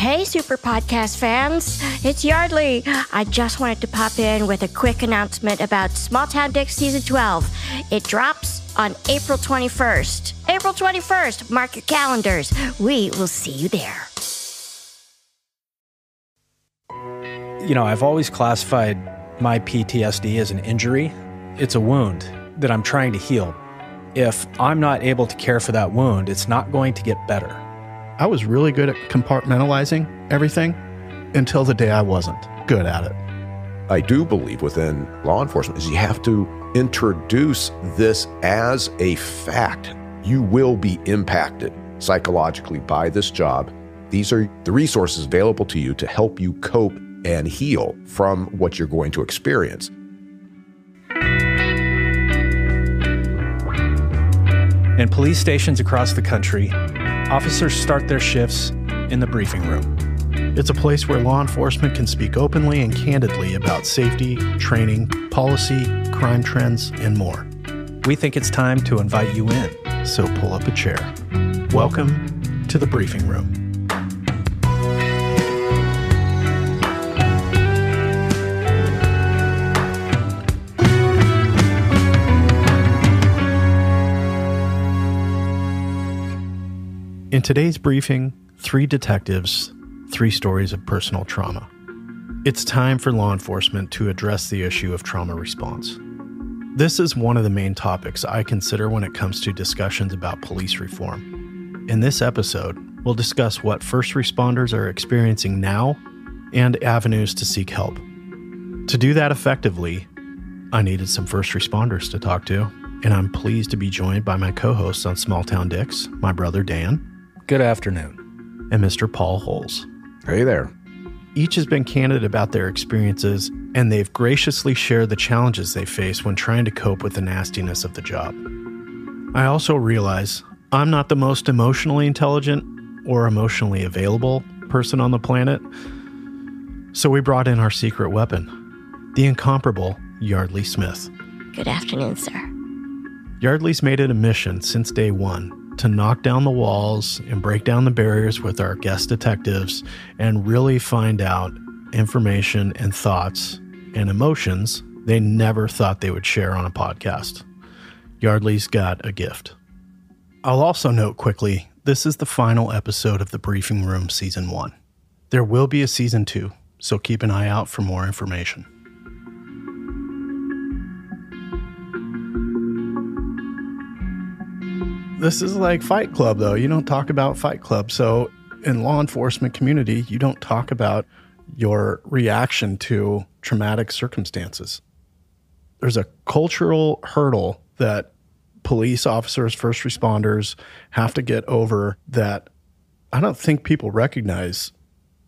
Hey, Super Podcast fans. It's Yeardley. I just wanted to pop in with a quick announcement about Small Town Dicks Season 12. It drops on April 21st. April 21st. Mark your calendars. We will see you there. You know, I've always classified my PTSD as an injury. It's a wound that I'm trying to heal. If I'm not able to care for that wound, it's not going to get better. I was really good at compartmentalizing everything until the day I wasn't good at it. I do believe within law enforcement is you have to introduce this as a fact. You will be impacted psychologically by this job. These are the resources available to you to help you cope and heal from what you're going to experience. In police stations across the country, officers start their shifts in the briefing room. It's a place where law enforcement can speak openly and candidly about safety, training, policy, crime trends, and more. We think it's time to invite you in. So pull up a chair. Welcome to the briefing room. In today's briefing, 3 detectives, 3 stories of personal trauma. It's time for law enforcement to address the issue of trauma response. This is one of the main topics I consider when it comes to discussions about police reform. In this episode, we'll discuss what first responders are experiencing now and avenues to seek help. To do that effectively, I needed some first responders to talk to, and I'm pleased to be joined by my co-hosts on Small Town Dicks, my brother Dan. Good afternoon. And Mr. Paul Holes. Hey there. Each has been candid about their experiences, and they've graciously shared the challenges they face when trying to cope with the nastiness of the job. I also realize I'm not the most emotionally intelligent or emotionally available person on the planet, so we brought in our secret weapon, the incomparable Yeardley Smith. Good afternoon, sir. Yeardley's made it a mission since day one to knock down the walls and break down the barriers with our guest detectives and really find out information and thoughts and emotions they never thought they would share on a podcast. Yeardley's got a gift. I'll also note quickly, this is the final episode of the Briefing Room Season 1. There will be a Season 2, so keep an eye out for more information. This is like Fight Club, though. You don't talk about Fight Club. So in law enforcement community, you don't talk about your reaction to traumatic circumstances. There's a cultural hurdle that police officers, first responders have to get over that I don't think people recognize.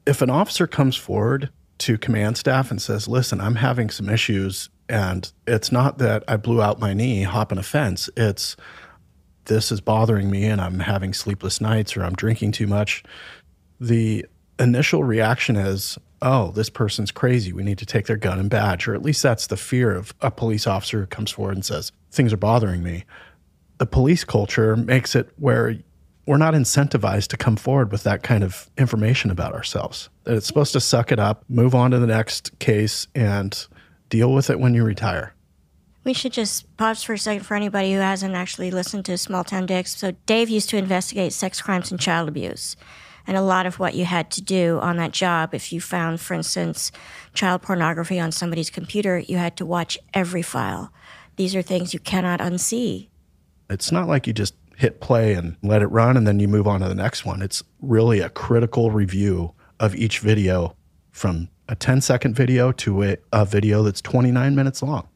If an officer comes forward to command staff and says, listen, I'm having some issues, and it's not that I blew out my knee hopping a fence, it's this is bothering me and I'm having sleepless nights or I'm drinking too much. The initial reaction is, oh, this person's crazy. We need to take their gun and badge. Or at least that's the fear of a police officer who comes forward and says, things are bothering me. The police culture makes it where we're not incentivized to come forward with that kind of information about ourselves. That it's supposed to suck it up, move on to the next case, and deal with it when you retire. We should just pause for a second for anybody who hasn't actually listened to Small Town Dicks. So Dave used to investigate sex crimes and child abuse. And a lot of what you had to do on that job, if you found, for instance, child pornography on somebody's computer, you had to watch every file. These are things you cannot unsee. It's not like you just hit play and let it run and then you move on to the next one. It's really a critical review of each video, from a 10-second video to a video that's 29 minutes long.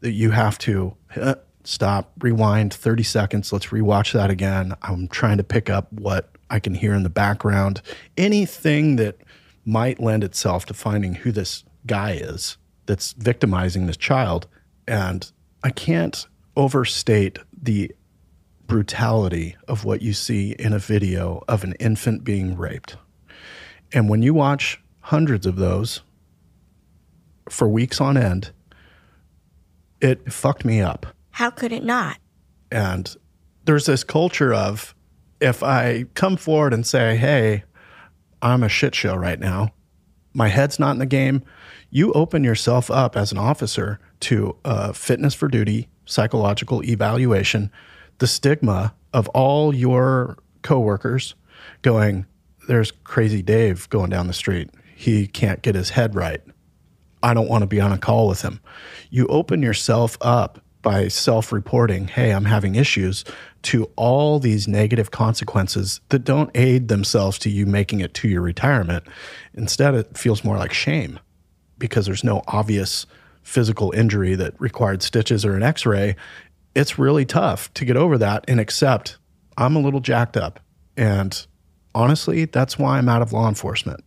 You have to stop, rewind 30 seconds. Let's rewatch that again. I'm trying to pick up what I can hear in the background. Anything that might lend itself to finding who this guy is that's victimizing this child. And I can't overstate the brutality of what you see in a video of an infant being raped. And when you watch hundreds of those for weeks on end, it fucked me up. How could it not? And there's this culture of, if I come forward and say, hey, I'm a shit show right now. My head's not in the game. You open yourself up as an officer to fitness for duty, psychological evaluation, the stigma of all your coworkers going, there's crazy Dave going down the street. He can't get his head right. I don't want to be on a call with him. You open yourself up by self-reporting, hey, I'm having issues, to all these negative consequences that don't aid themselves to you making it to your retirement. Instead, it feels more like shame because there's no obvious physical injury that required stitches or an x-ray. It's really tough to get over that and accept I'm a little jacked up. And honestly, that's why I'm out of law enforcement.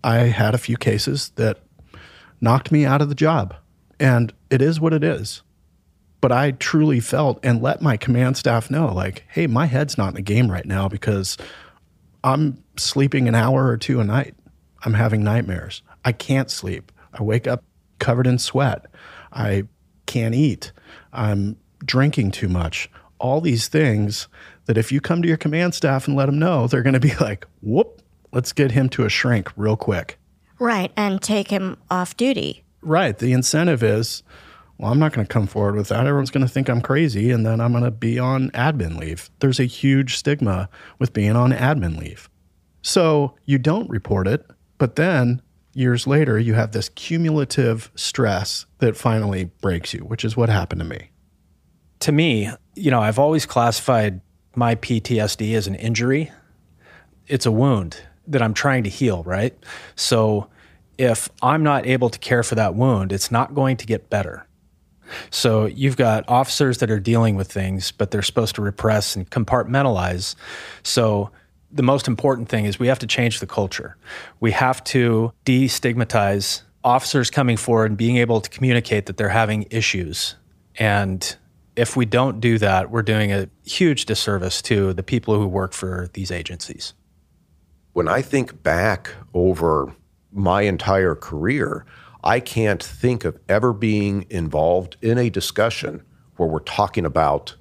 I had a few cases that knocked me out of the job, and it is what it is. But I truly felt and let my command staff know, like, hey, my head's not in the game right now because I'm sleeping an hour or two a night. I'm having nightmares. I can't sleep. I wake up covered in sweat. I can't eat. I'm drinking too much. All these things that if you come to your command staff and let them know, they're going to be like, whoop, let's get him to a shrink real quick. Right, and take him off duty. Right. The incentive is, well, I'm not going to come forward with that. Everyone's going to think I'm crazy, and then I'm going to be on admin leave. There's a huge stigma with being on admin leave. So you don't report it, but then years later, you have this cumulative stress that finally breaks you, which is what happened to me. To me, I've always classified my PTSD as an injury. It's a wound that I'm trying to heal, right? So if I'm not able to care for that wound, it's not going to get better. So you've got officers that are dealing with things, but they're supposed to repress and compartmentalize. So the most important thing is we have to change the culture. We have to destigmatize officers coming forward and being able to communicate that they're having issues. And if we don't do that, we're doing a huge disservice to the people who work for these agencies. When I think back over my entire career, I can't think of ever being involved in a discussion where we're talking about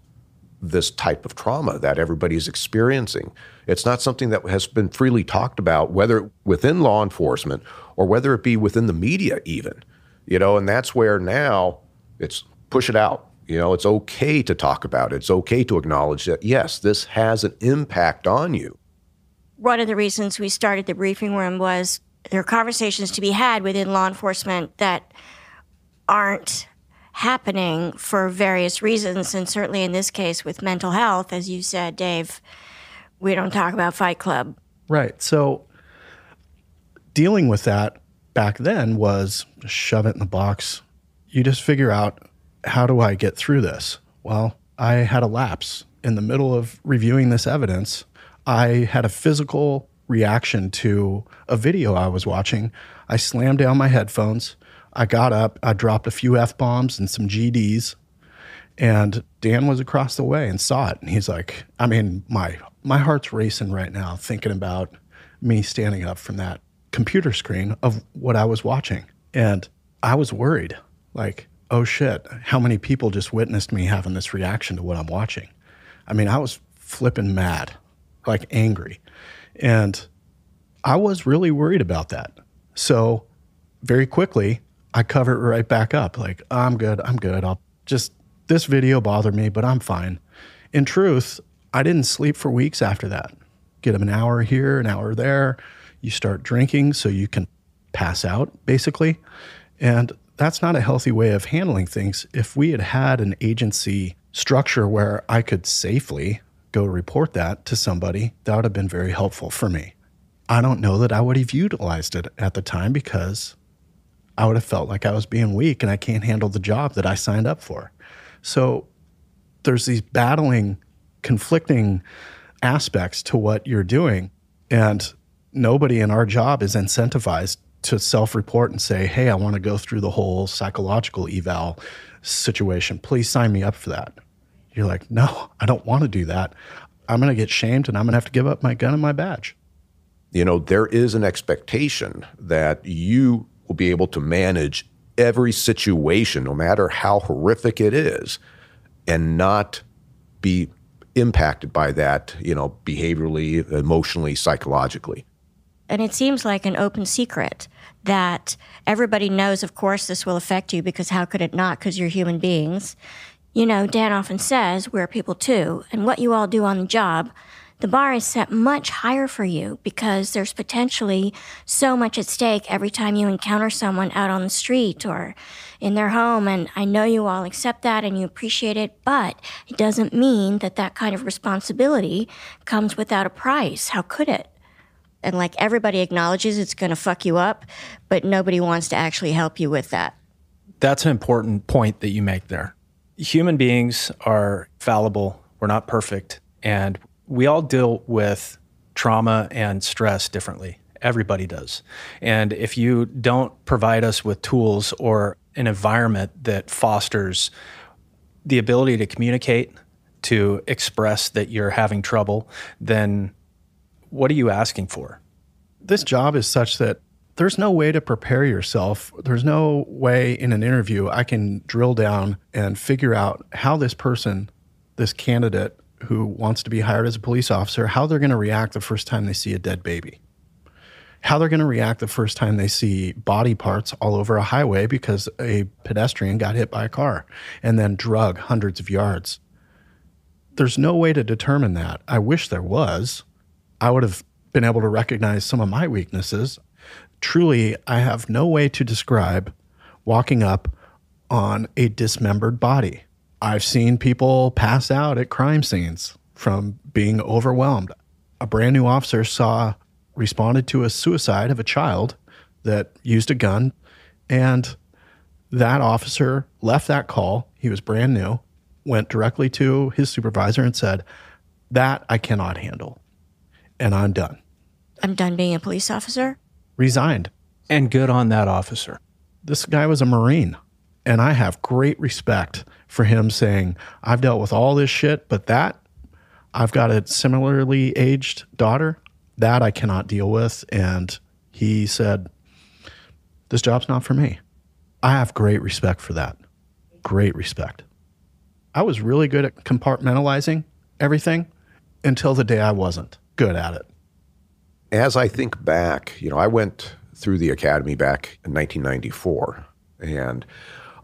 this type of trauma that everybody's experiencing. It's not something that has been freely talked about, whether within law enforcement or whether it be within the media even, and that's where now it's push it out. It's okay to talk about it. It's okay to acknowledge that, yes, this has an impact on you. One of the reasons we started the briefing room was there are conversations to be had within law enforcement that aren't happening for various reasons. And certainly in this case with mental health, as you said, Dave, we don't talk about Fight Club. Right. So dealing with that back then was just shove it in the box. You just figure out, how do I get through this? Well, I had a lapse in the middle of reviewing this evidence. I had a physical reaction to a video I was watching. I slammed down my headphones. I got up. I dropped a few F-bombs and some GDs. And Dan was across the way and saw it. And he's like, my heart's racing right now thinking about me standing up from that computer screen of what I was watching. And I was worried, like, oh shit, how many people just witnessed me having this reaction to what I'm watching? I was flipping mad, like angry. And I was really worried about that. So very quickly, I cover it right back up. Like, I'm good. This video bothered me, but I'm fine. In truth, I didn't sleep for weeks after that. Get an hour here, an hour there. You start drinking so you can pass out, basically. And that's not a healthy way of handling things. If we had had an agency structure where I could safely go report that to somebody, that would have been very helpful for me. I don't know that I would have utilized it at the time because I would have felt like I was being weak and I can't handle the job that I signed up for. So there's these conflicting aspects to what you're doing. And nobody in our job is incentivized to self-report and say, hey, I want to go through the whole psychological eval situation. Please sign me up for that. You're like, no, I don't want to do that. I'm going to get shamed and I'm going to have to give up my gun and my badge. There is an expectation that you will be able to manage every situation, no matter how horrific it is, and not be impacted by that, behaviorally, emotionally, psychologically. And it seems like an open secret that everybody knows, of course, this will affect you because how could it not? Because you're human beings. You know, Dan often says we're people too. And what you all do on the job, the bar is set much higher for you because there's potentially so much at stake every time you encounter someone out on the street or in their home. And I know you all accept that and you appreciate it, but it doesn't mean that that kind of responsibility comes without a price. How could it? And like everybody acknowledges it's going to fuck you up, but nobody wants to actually help you with that. That's an important point that you make there. Human beings are fallible. We're not perfect. And we all deal with trauma and stress differently. Everybody does. And if you don't provide us with tools or an environment that fosters the ability to communicate, to express that you're having trouble, then what are you asking for? This job is such that there's no way to prepare yourself. There's no way in an interview I can drill down and figure out how this person, this candidate who wants to be hired as a police officer, how they're going to react the first time they see a dead baby, how they're going to react the first time they see body parts all over a highway because a pedestrian got hit by a car and then drug hundreds of yards. There's no way to determine that. I wish there was. I would have been able to recognize some of my weaknesses. Truly, I have no way to describe walking up on a dismembered body. I've seen people pass out at crime scenes from being overwhelmed. A brand new officer responded to a suicide of a child that used a gun, and that officer left that call. He was brand new, went directly to his supervisor and said, "That I cannot handle, and I'm done. I'm done being a police officer?" Resigned. And good on that officer. This guy was a Marine, and I have great respect for him saying, I've dealt with all this shit, but I've got a similarly aged daughter, that I cannot deal with. And he said, this job's not for me. I have great respect for that. Great respect. I was really good at compartmentalizing everything until the day I wasn't good at it. As I think back, I went through the academy back in 1994, and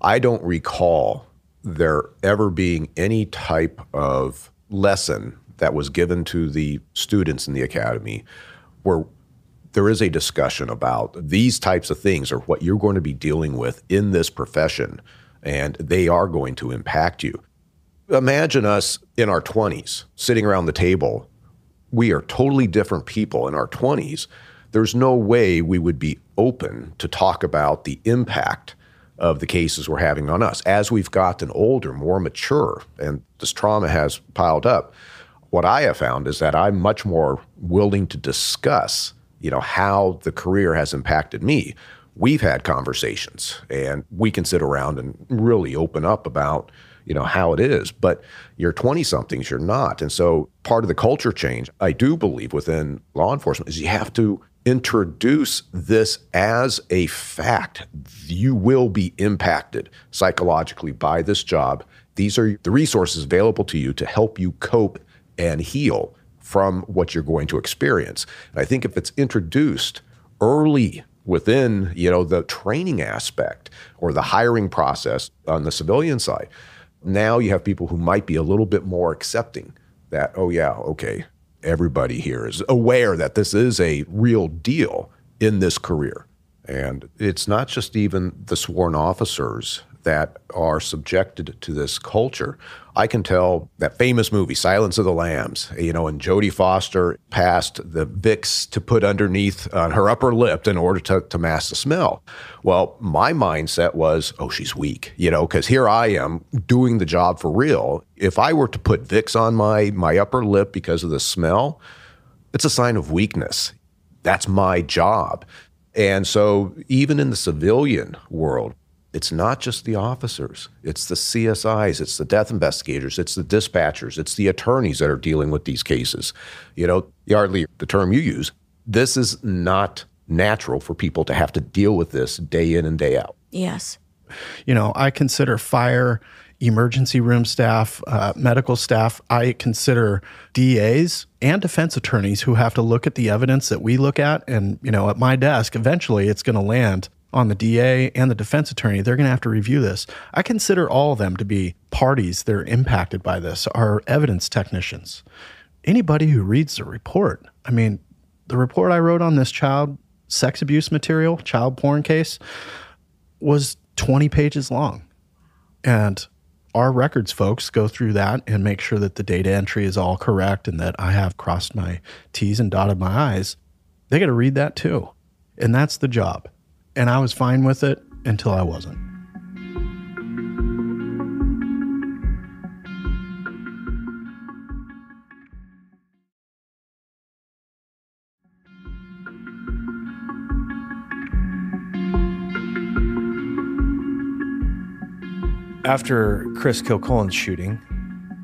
I don't recall there ever being any type of lesson that was given to the students in the academy where there is a discussion about these types of things or what you're going to be dealing with in this profession, and they are going to impact you. Imagine us in our 20s sitting around the table. We are totally different people in our 20s. There's no way we would be open to talk about the impact of the cases we're having on us. As we've gotten older, more mature, and this trauma has piled up, what I have found is that I'm much more willing to discuss, how the career has impacted me. We've had conversations, and we can sit around and really open up about, how it is. But you're 20-somethings, you're not. And so part of the culture change, I do believe, within law enforcement is you have to introduce this as a fact. You will be impacted psychologically by this job. These are the resources available to you to help you cope and heal from what you're going to experience. And I think if it's introduced early within, the training aspect or the hiring process on the civilian side, now you have people who might be a little bit more accepting that, oh yeah, okay, everybody here is aware that this is a real deal in this career. And it's not just even the sworn officers that are subjected to this culture. I can tell that famous movie, Silence of the Lambs, and Jodie Foster passed the Vicks to put underneath her upper lip in order to mask the smell. Well, my mindset was, oh, she's weak, because here I am doing the job for real. If I were to put Vicks on my upper lip because of the smell, it's a sign of weakness. That's my job. And so even in the civilian world, it's not just the officers, it's the CSIs, it's the death investigators, it's the dispatchers, it's the attorneys that are dealing with these cases. Yeardley, the term you use, this is not natural for people to have to deal with this day in and day out. Yes. I consider fire emergency room staff, medical staff. I consider DAs and defense attorneys who have to look at the evidence that we look at. And, at my desk, eventually it's going to land on the DA and the defense attorney. They're going to have to review this. I consider all of them to be parties that are impacted by this, our evidence technicians. Anybody who reads the report, the report I wrote on this child sex abuse material, child porn case, was 20 pages long. And our records folks go through that and make sure that the data entry is all correct and that I have crossed my T's and dotted my I's. They got to read that too. And that's the job. And I was fine with it until I wasn't. After Chris Kilcullen's shooting,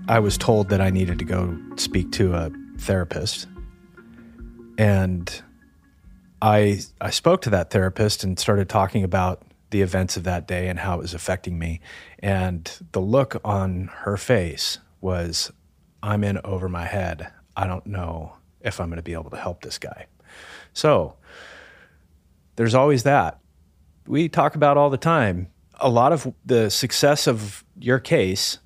I was told that I needed to go speak to a therapist. And I spoke to that therapist and started talking about the events of that day and how it was affecting me. And the look on her face was, I'm in over my head. I don't know if I'm going to be able to help this guy. So there's always that. We talk about all the time. A lot of the success of your case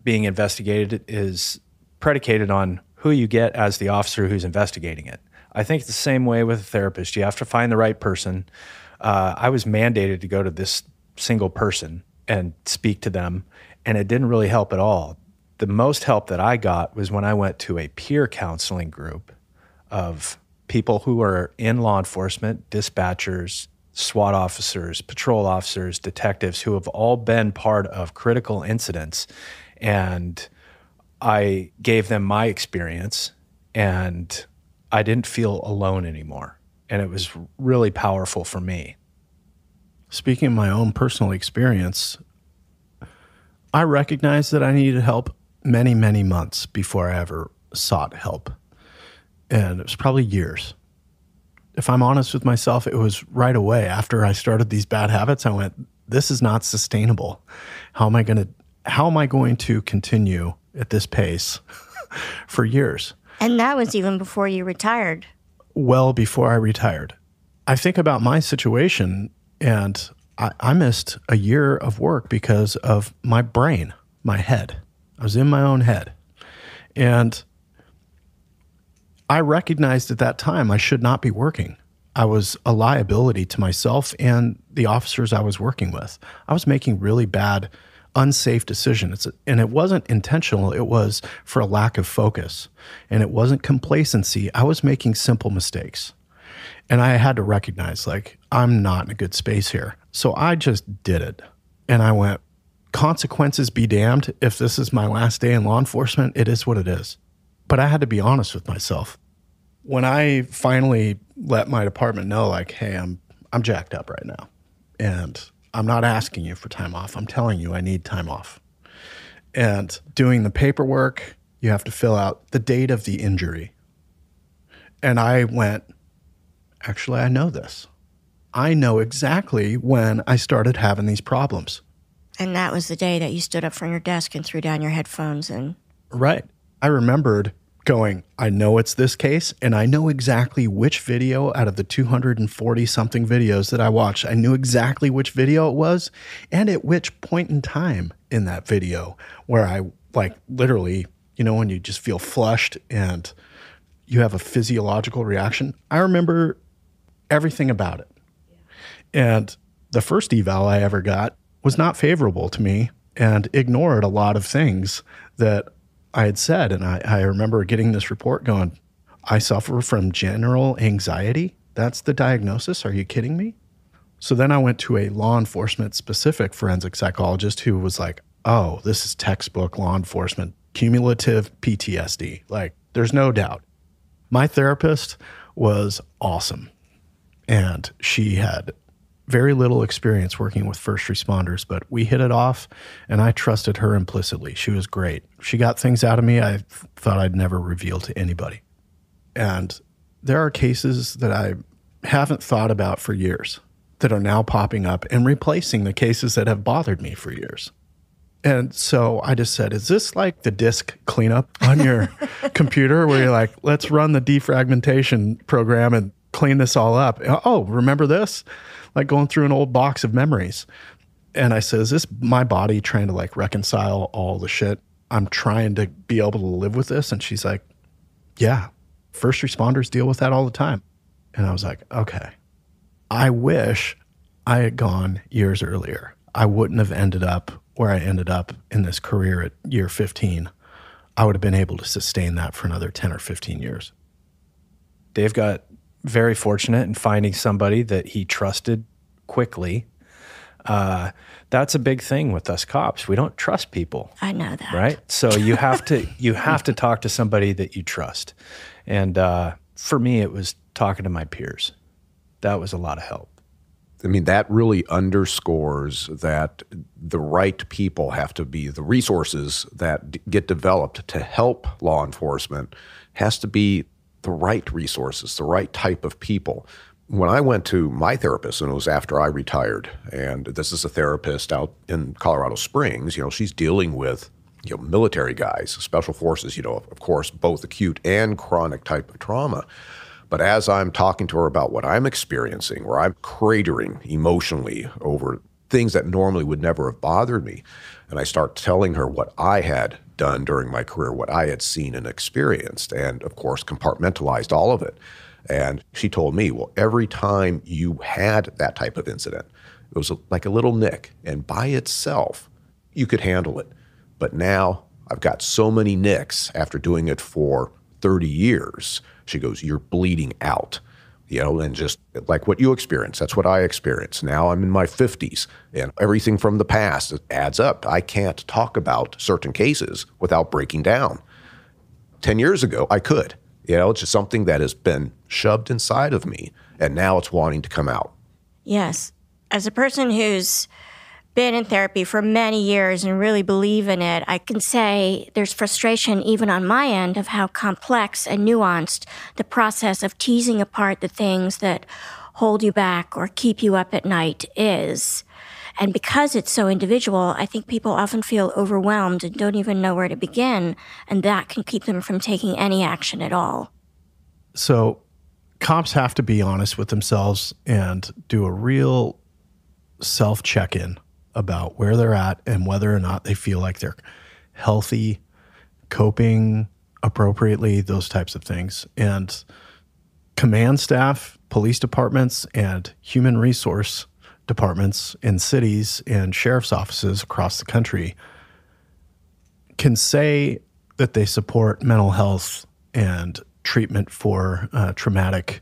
being investigated is predicated on who you get as the officer who's investigating it. I think it's the same way with a therapist. You have to find the right person. I was mandated to go to this single person and speak to them, and it didn't really help at all. The most help that I got was when I went to a peer counseling group of people who are in law enforcement, dispatchers, SWAT officers, patrol officers, detectives who have all been part of critical incidents. And I gave them my experience, and I didn't feel alone anymore. And it was really powerful for me. Speaking of my own personal experience, I recognized that I needed help many, many months before I ever sought help. And it was probably years. If I'm honest with myself, it was right away after I started these bad habits. I went, this is not sustainable. How am I going to continue at this pace for years? And that was even before you retired. Well, before I retired. I think about my situation, and I missed a year of work because of my brain, my head. I was in my own head. And I recognized at that time I should not be working. I was a liability to myself and the officers I was working with. I was making really bad, unsafe decisions. And it wasn't intentional. It was for a lack of focus. And it wasn't complacency. I was making simple mistakes. And I had to recognize, I'm not in a good space here. So I just did it. And I went, consequences be damned. If this is my last day in law enforcement, it is what it is. But I had to be honest with myself. When I finally let my department know, hey, I'm jacked up right now, and I'm not asking you for time off. I'm telling you I need time off. And doing the paperwork, you have to fill out the date of the injury. And I went, actually, I know this. I know exactly when I started having these problems. And that was the day that you stood up from your desk and threw down your headphones and... Right. I remembered going, I know it's this case, and I know exactly which video out of the 240-something videos that I watched. I knew exactly which video it was and at which point in time in that video where I, literally, when you just feel flushed and you have a physiological reaction. I remember everything about it. And the first eval I ever got was not favorable to me and ignored a lot of things that I had said. And I remember getting this report going, I suffer from general anxiety. That's the diagnosis. Are you kidding me? So then I went to a law enforcement specific forensic psychologist who was like, oh, this is textbook law enforcement, cumulative PTSD. There's no doubt. My therapist was awesome. And she had very little experience working with first responders, but we hit it off, and I trusted her implicitly. She was great. She got things out of me I thought I'd never reveal to anybody. And there are cases that I haven't thought about for years that are now popping up and replacing the cases that have bothered me for years. And so I just said, is this like the disk cleanup on your computer where you're like, let's run the defragmentation program and clean this all up? Oh, remember this? Like going through an old box of memories. And I said, is this my body trying to like reconcile all the shit? I'm trying to be able to live with this. And she's like, yeah, first responders deal with that all the time. And I was like, okay, I wish I had gone years earlier. I wouldn't have ended up where I ended up in this career at year 15. I would have been able to sustain that for another 10 or 15 years. Dave got very fortunate in finding somebody that he trusted quickly. That's a big thing with us cops. We don't trust people. I know that. Right? So you have to talk to somebody that you trust. And for me, it was talking to my peers. That was a lot of help. I mean, that really underscores that the right people have to be the resources that get developed to help law enforcement has to be the right resources, the right type of people. When I went to my therapist, and it was after I retired, and this is a therapist out in Colorado Springs, she's dealing with, military guys, special forces, of course, both acute and chronic type of trauma. But as I'm talking to her about what I'm experiencing, where I'm cratering emotionally over things that normally would never have bothered me, and I start telling her what I had done during my career, what I had seen and experienced, and of course compartmentalized all of it. And she told me, well, every time you had that type of incident, it was like a little nick, and by itself, you could handle it. But now I've got so many nicks after doing it for 30 years. She goes, you're bleeding out, and just like what you experienced, that's what I experienced. Now I'm in my 50s, and everything from the past adds up. I can't talk about certain cases without breaking down. 10 years ago, I could. It's just something that has been shoved inside of me, and now it's wanting to come out. Yes. As a person who's been in therapy for many years and really believe in it, I can say there's frustration even on my end of how complex and nuanced the process of teasing apart the things that hold you back or keep you up at night is. And because it's so individual, I think people often feel overwhelmed and don't even know where to begin, and that can keep them from taking any action at all. So cops have to be honest with themselves and do a real self-check-in about where they're at and whether or not they feel like they're healthy, coping appropriately, those types of things. And command staff, police departments, and human resource departments in cities and sheriff's offices across the country can say that they support mental health and treatment for traumatic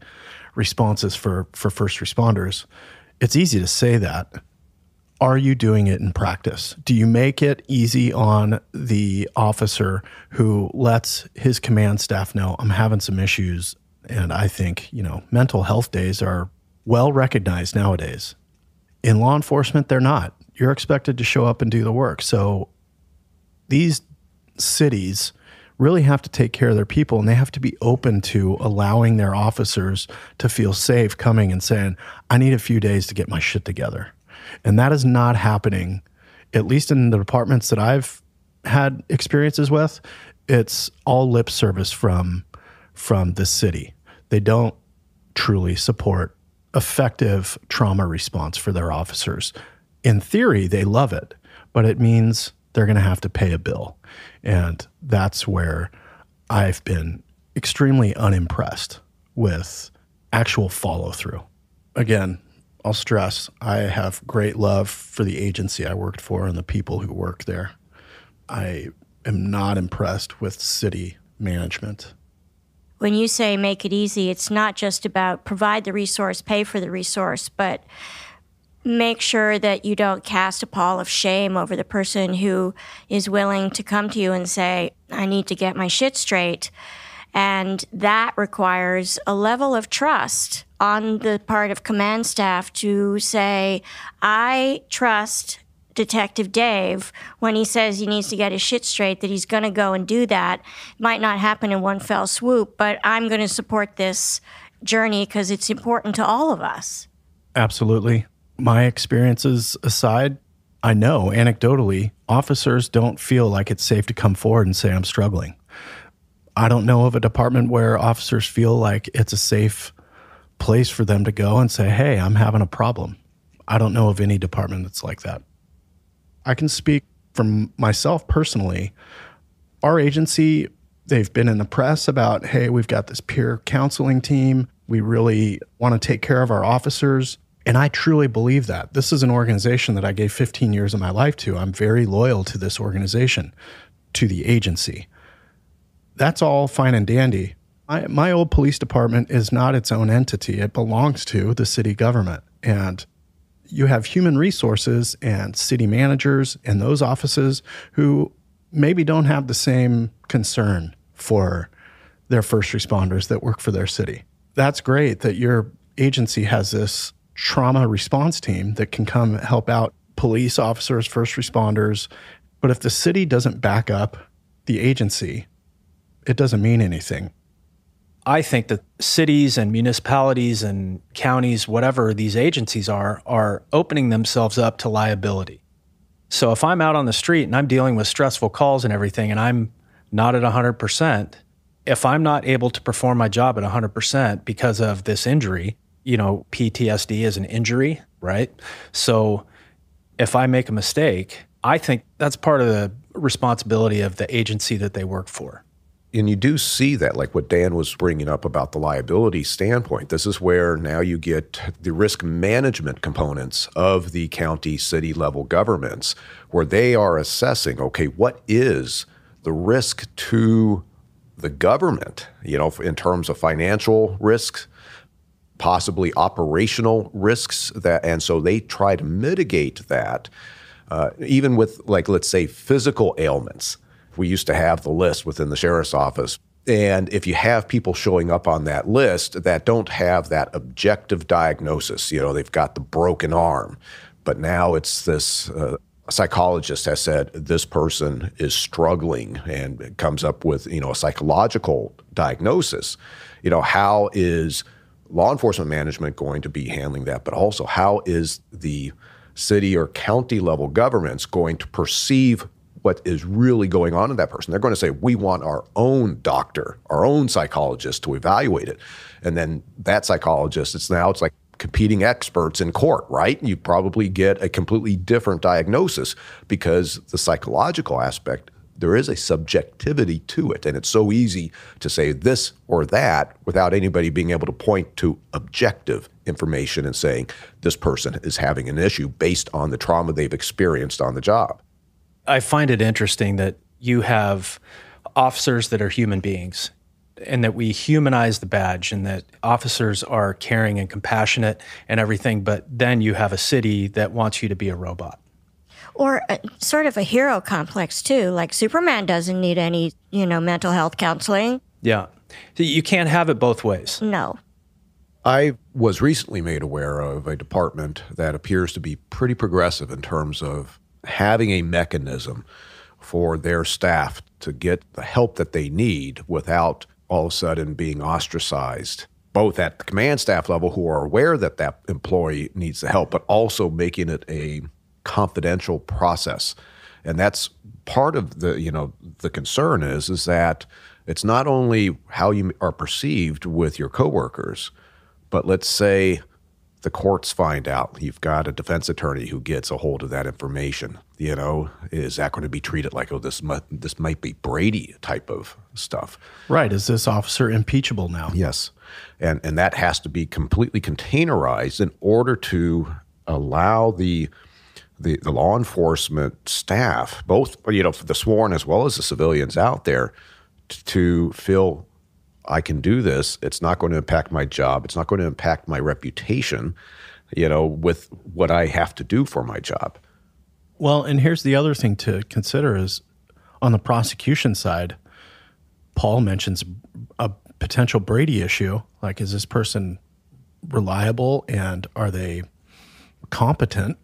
responses for first responders. It's easy to say that. Are you doing it in practice? Do you make it easy on the officer who lets his command staff know, I'm having some issues? And I think, mental health days are well recognized nowadays. In law enforcement, they're not. You're expected to show up and do the work. So these cities really have to take care of their people, and they have to be open to allowing their officers to feel safe coming and saying, I need a few days to get my shit together. And that is not happening, at least in the departments that I've had experiences with. It's all lip service from the city. They don't truly support effective trauma response for their officers. In theory, they love it, but it means they're going to have to pay a bill. And that's where I've been extremely unimpressed with actual follow through. Again, I'll stress, I have great love for the agency I worked for and the people who work there. I am not impressed with city management. When you say make it easy, it's not just about provide the resource, pay for the resource, but make sure that you don't cast a pall of shame over the person who is willing to come to you and say, I need to get my shit straight. And that requires a level of trust on the part of command staff to say, I trust Detective Dave when he says he needs to get his shit straight, that he's going to go and do that. It might not happen in one fell swoop, but I'm going to support this journey because it's important to all of us. Absolutely. My experiences aside, I know anecdotally, officers don't feel like it's safe to come forward and say, I'm struggling. I don't know of a department where officers feel like it's a safe place for them to go and say, hey, I'm having a problem. I don't know of any department that's like that. I can speak from myself personally. Our agency, they've been in the press about, hey, we've got this peer counseling team. We really want to take care of our officers. And I truly believe that. This is an organization that I gave 15 years of my life to. I'm very loyal to this organization, to the agency. That's all fine and dandy. My old police department is not its own entity. It belongs to the city government. And you have human resources and city managers and those offices who maybe don't have the same concern for their first responders that work for their city. That's great that your agency has this trauma response team that can come help out police officers, first responders. But if the city doesn't back up the agency, it doesn't mean anything. I think that cities and municipalities and counties, whatever these agencies are opening themselves up to liability. So if I'm out on the street and I'm dealing with stressful calls and everything, and I'm not at 100%, if I'm not able to perform my job at 100% because of this injury, PTSD is an injury, right? So if I make a mistake, I think that's part of the responsibility of the agency that they work for. And you do see that, like what Dan was bringing up about the liability standpoint. This is where now you get the risk management components of the county, city level governments, where they are assessing, okay, what is the risk to the government, in terms of financial risks, possibly operational risks, and so they try to mitigate that, even with, like, let's say, physical ailments. We used to have the list within the sheriff's office. And if you have people showing up on that list that don't have that objective diagnosis, they've got the broken arm, but now it's this psychologist has said this person is struggling and comes up with, a psychological diagnosis. How is law enforcement management going to be handling that? But also, how is the city or county level governments going to perceive what is really going on in that person? They're going to say, we want our own doctor, our own psychologist to evaluate it. And then that psychologist, it's like competing experts in court, right? You probably get a completely different diagnosis because the psychological aspect, there is a subjectivity to it. And it's so easy to say this or that without anybody being able to point to objective information and saying this person is having an issue based on the trauma they've experienced on the job. I find it interesting that you have officers that are human beings and that we humanize the badge and that officers are caring and compassionate and everything, but then you have a city that wants you to be a robot. Or sort of a hero complex, too. Like Superman doesn't need any, mental health counseling. Yeah. You can't have it both ways. No. I was recently made aware of a department that appears to be pretty progressive in terms of having a mechanism for their staff to get the help that they need without all of a sudden being ostracized, both at the command staff level who are aware that that employee needs the help, but also making it a confidential process. And that's part of the concern is that it's not only how you are perceived with your coworkers, but let's say the courts find out you've got a defense attorney who gets a hold of that information. Is that going to be treated like, this might be Brady type of stuff? Right. Is this officer impeachable now? Yes. And that has to be completely containerized in order to allow the law enforcement staff, both, the sworn as well as the civilians out there, to feel I can do this. It's not going to impact my job. It's not going to impact my reputation, with what I have to do for my job. Well, and here's the other thing to consider is on the prosecution side, Paul mentions a potential Brady issue. Like, is this person reliable and are they competent?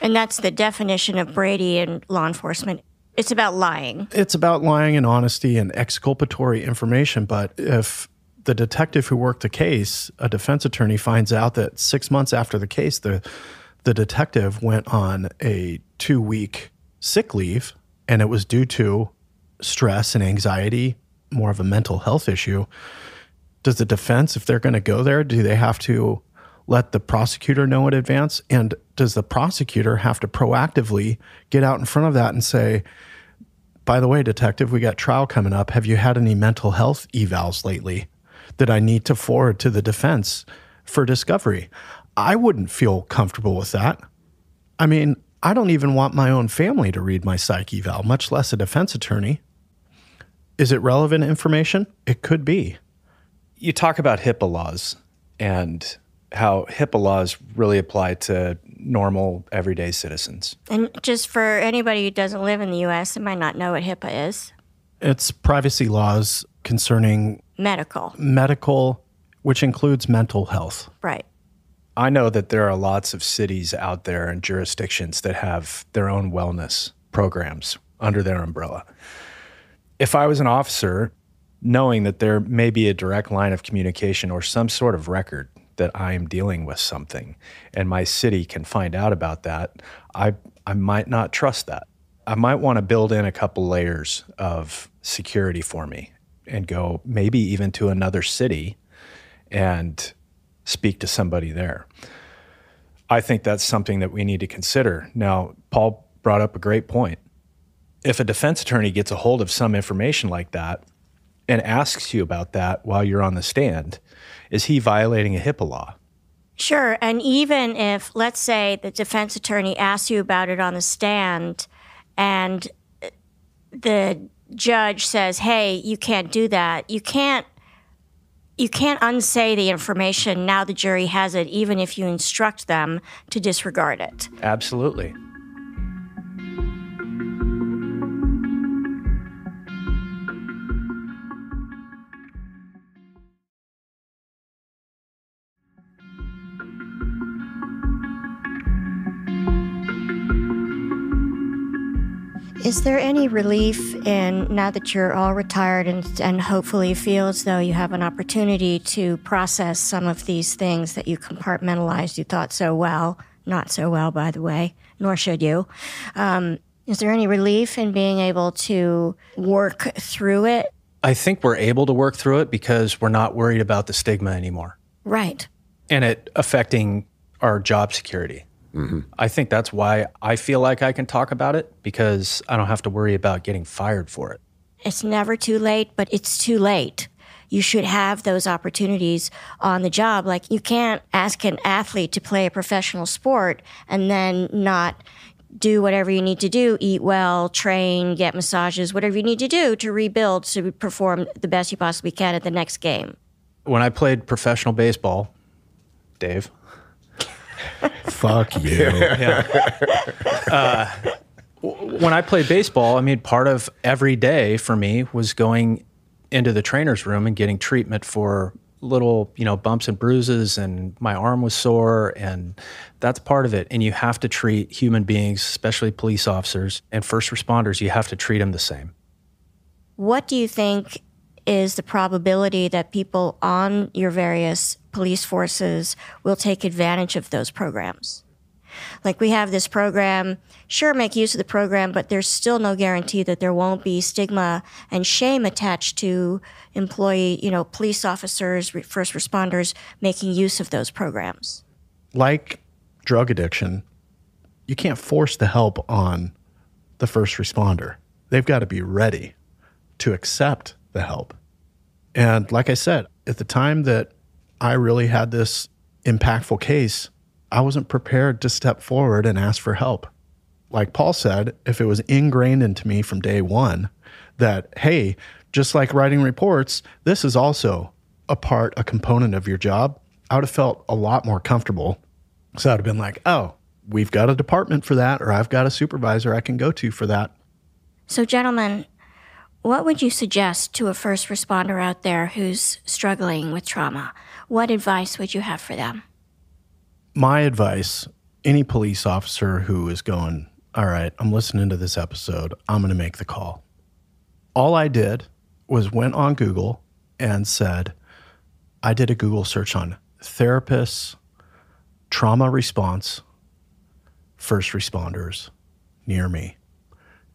And that's the definition of Brady in law enforcement. It's about lying. It's about lying and honesty and exculpatory information. But if the detective who worked the case, a defense attorney, finds out that 6 months after the case, the detective went on a 2-week sick leave and it was due to stress and anxiety, more of a mental health issue, does the defense, if they're going to go there, do they have to let the prosecutor know in advance? And does the prosecutor have to proactively get out in front of that and say, by the way, detective, we got trial coming up. Have you had any mental health evals lately that I need to forward to the defense for discovery? I wouldn't feel comfortable with that. I mean, I don't even want my own family to read my psych eval, much less a defense attorney. Is it relevant information? It could be. You talk about HIPAA laws and how HIPAA laws really apply to normal, everyday citizens. And just for anybody who doesn't live in the U.S. and might not know what HIPAA is. It's privacy laws concerning medical, which includes mental health. Right. I know that there are lots of cities out there and jurisdictions that have their own wellness programs under their umbrella. If I was an officer, knowing that there may be a direct line of communication or some sort of record that I am dealing with something and my city can find out about that, I might not trust that. I might want to build in a couple layers of security for me and go maybe even to another city and speak to somebody there. I think that's something that we need to consider. Now, Paul brought up a great point. If a defense attorney gets a hold of some information like that and asks you about that while you're on the stand, is he violating a HIPAA law? Sure. And even if, let's say, the defense attorney asks you about it on the stand and the judge says, hey, you can't do that, you can't unsay the information. Now the jury has it, even if you instruct them to disregard it. Absolutely. Is there any relief in, now that you're all retired and hopefully feel as though you have an opportunity to process some of these things that you compartmentalized, you thought so well, not so well, by the way, nor should you. Is there any relief in being able to work through it? I think we're able to work through it because we're not worried about the stigma anymore. Right. And it affecting our job security. Mm-hmm. I think that's why I feel like I can talk about it, because I don't have to worry about getting fired for it. It's never too late, but it's too late. You should have those opportunities on the job. Like, you can't ask an athlete to play a professional sport and then not do whatever you need to do, eat well, train, get massages, whatever you need to do to rebuild, to perform the best you possibly can at the next game. When I played professional baseball, Dave... Fuck you. When I played baseball, I mean, part of every day for me was going into the trainer's room and getting treatment for little, bumps and bruises, and my arm was sore, and that's part of it. And you have to treat human beings, especially police officers and first responders, you have to treat them the same. What do you think is the probability that people on your various police forces will take advantage of those programs? Like, we have this program, sure, make use of the program, but there's still no guarantee that there won't be stigma and shame attached to police officers, first responders making use of those programs. Like drug addiction, you can't force the help on the first responder. They've got to be ready to accept the help. And like I said, at the time that I really had this impactful case, I wasn't prepared to step forward and ask for help. Like Paul said, if it was ingrained into me from day one that, hey, just like writing reports, this is also a component of your job, I would have felt a lot more comfortable. So I'd have been like, oh, we've got a department for that, or I've got a supervisor I can go to for that. So, gentlemen, what would you suggest to a first responder out there who's struggling with trauma? What advice would you have for them? My advice, any police officer who is going, all right, I'm listening to this episode, I'm going to make the call. All I did was went on Google and said, I did a Google search on therapists, trauma response, first responders, near me.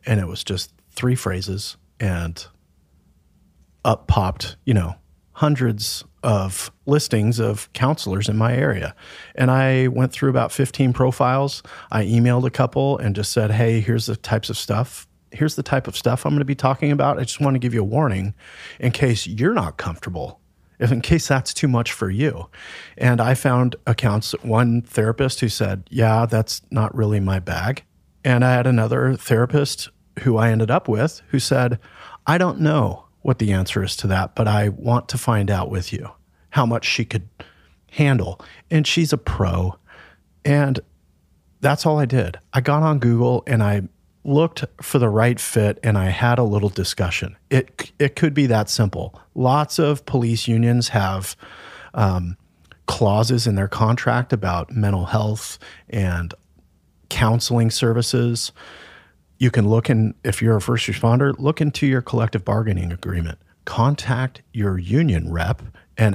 And it was just 3 phrases, and up popped, hundreds of listings of counselors in my area. And I went through about 15 profiles. I emailed a couple and just said, hey, here's the type of stuff I'm going to be talking about. I just want to give you a warning in case you're not comfortable, in case that's too much for you. And I found one therapist who said, yeah, that's not really my bag. And I had another therapist who I ended up with who said, I don't know what the answer is to that, but I want to find out with you how much she could handle. And she's a pro. And that's all I did. I got on Google and I looked for the right fit, and I had a little discussion. It could be that simple. Lots of police unions have clauses in their contract about mental health and counseling services. You can look in, if you're a first responder, look into your collective bargaining agreement. Contact your union rep and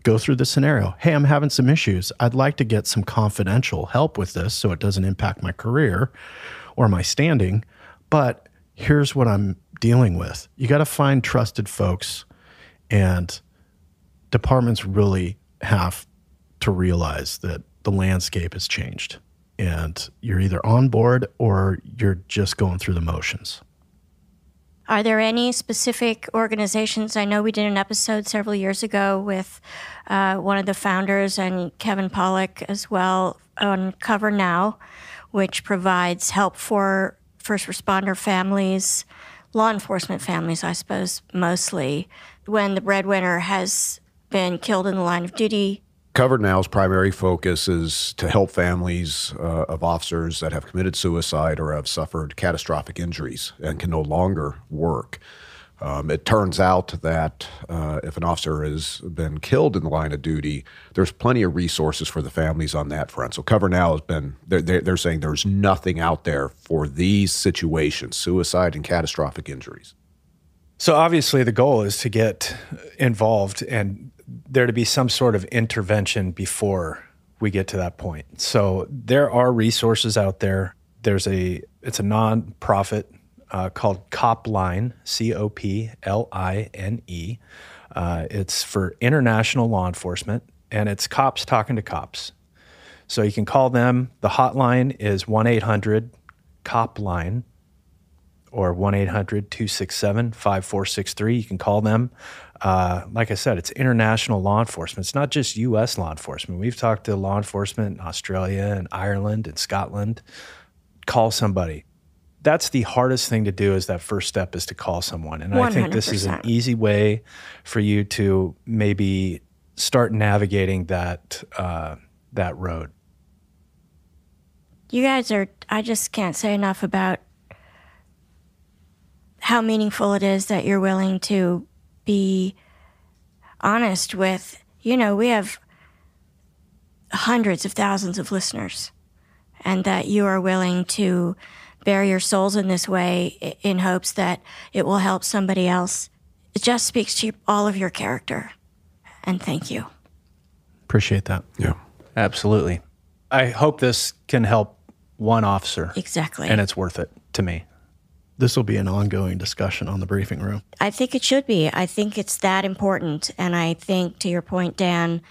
go through the scenario. Hey, I'm having some issues. I'd like to get some confidential help with this so it doesn't impact my career or my standing, but here's what I'm dealing with. You got to find trusted folks, and departments really have to realize that the landscape has changed. And you're either on board or you're just going through the motions. Are there any specific organizations? I know we did an episode several years ago with one of the founders and Kevin Pollack as well on Cover Now, which provides help for first responder families, law enforcement families, I suppose, mostly, when the breadwinner has been killed in the line of duty. Cover Now's primary focus is to help families of officers that have committed suicide or have suffered catastrophic injuries and can no longer work. It turns out that if an officer has been killed in the line of duty, there's plenty of resources for the families on that front. So Cover Now has been, they're saying there's nothing out there for these situations, suicide and catastrophic injuries. So obviously the goal is to get involved and there to be some sort of intervention before we get to that point. So there are resources out there. It's a nonprofit called COPLINE, COPLINE. It's for international law enforcement, and it's cops talking to cops. So you can call them. The hotline is 1-800-COPLINE or 1-800-267-5463. You can call them. Like I said, it's international law enforcement. It's not just U.S. law enforcement. We've talked to law enforcement in Australia and Ireland and Scotland. Call somebody. That's the hardest thing to do, is that first step is to call someone. And 100%. I think this is an easy way for you to maybe start navigating that road. You guys I just can't say enough about how meaningful it is that you're willing to be honest with, we have hundreds of thousands of listeners, and that you are willing to bare your souls in this way in hopes that it will help somebody else. It just speaks to all of your character. And thank you. Appreciate that. Yeah, absolutely. I hope this can help one officer. Exactly. And it's worth it to me. This will be an ongoing discussion on the briefing room. I think it should be. I think it's that important. And I think, to your point, Dan,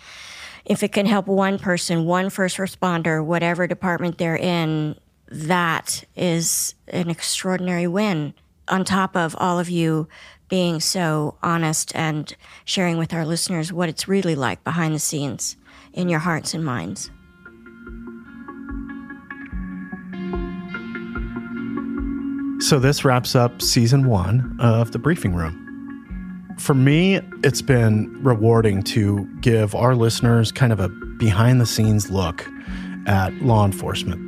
if it can help one person, one first responder, whatever department they're in, that is an extraordinary win, on top of all of you being so honest and sharing with our listeners what it's really like behind the scenes in your hearts and minds. So this wraps up season 1 of The Briefing Room. For me, it's been rewarding to give our listeners kind of a behind-the-scenes look at law enforcement.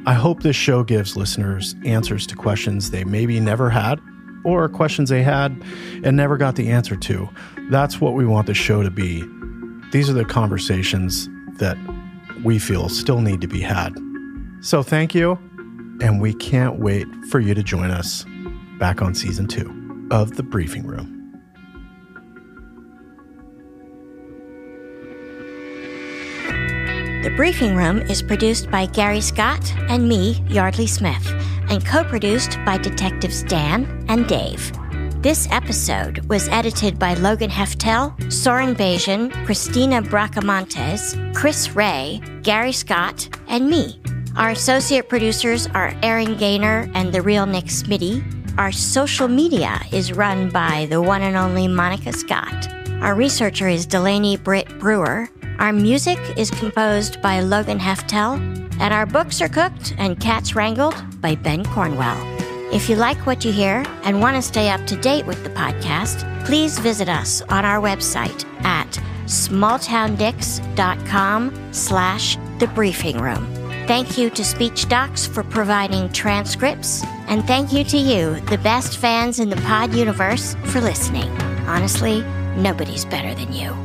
I hope this show gives listeners answers to questions they maybe never had, or questions they had and never got the answer to. That's what we want the show to be. These are the conversations that we feel still need to be had. So thank you. And we can't wait for you to join us back on season 2 of The Briefing Room. The Briefing Room is produced by Gary Scott and me, Yeardley Smith, and co-produced by detectives Dan and Dave. This episode was edited by Logan Heftel, Soren Bajan, Christina Bracamontes, Chris Ray, Gary Scott, and me. Our associate producers are Aaron Gaynor and the real Nick Smitty. Our social media is run by the one and only Monica Scott. Our researcher is Delaney Britt Brewer. Our music is composed by Logan Heftel, and our books are cooked and cats wrangled by Ben Cornwell. If you like what you hear and want to stay up to date with the podcast, please visit us on our website at smalltowndicks.com/thebriefingroom. Thank you to Speech Docs for providing transcripts, and thank you to you, the best fans in the pod universe, for listening. Honestly, nobody's better than you.